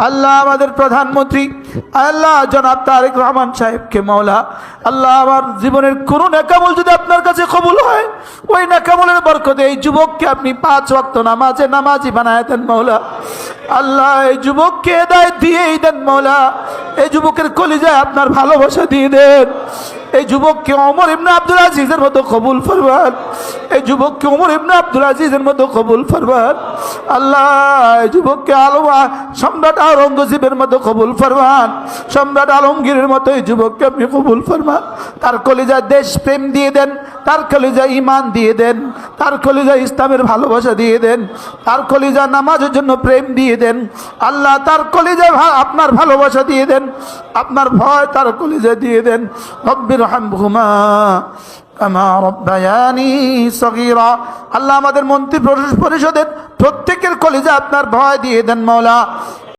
আল্লাহ আমাদের প্রধানমন্ত্রী আল্লাহ জনাব তারেক রহমান সাহেবকে মওলা আল্লাহ আমার জীবনের কোনো নেকামল যদি আপনার কাছে কবুল হয়, ওই নেকামলের বরকতে এই যুবককে আপনি 5 ওয়াক্ত নামাজি বানায় দেন মওলা। আল্লাহ এই যুবককে হেদায়েত দিয়েই দেন মওলা। এই যুবকের কলিজায় আপনার ভালোবাসা দিয়ে দেন। এই যুবককে ওমর ইবনে আব্দুল আজিজের মতো কবুল ফরমান। এই যুবককে ওমর ইবনে আব্দুল আজিজের মতো কবুল ফরমান। আল্লাহ এই যুবককে সম্রাট আওরঙ্গজেবের মতো কবুল ফরমান। সম্রাট আলমগীরের মতো এই যুবককে আপনি কবুল ফরমান। তার কলিজায় দেশ প্রেম দিয়ে দেন, তার কলিজায় ঈমান দিয়ে দেন, তার কলিজায় ইসলামের ভালোবাসা দিয়ে দেন, তার কলিজায় নামাজের জন্য প্রেম দিয়ে দেন। আল্লাহ তার কলিজায় আপনার ভালোবাসা দিয়ে দেন, আপনার ভয় তার কলিজায় দিয়ে দেন। রব্বির হামহুমা কামা রব্বায়ানি সগীরা। আল্লাহ আমাদের মন্ত্রী পরিষদের প্রত্যেকের কলিজা আপনার ভয় দিয়ে দেন মওলা।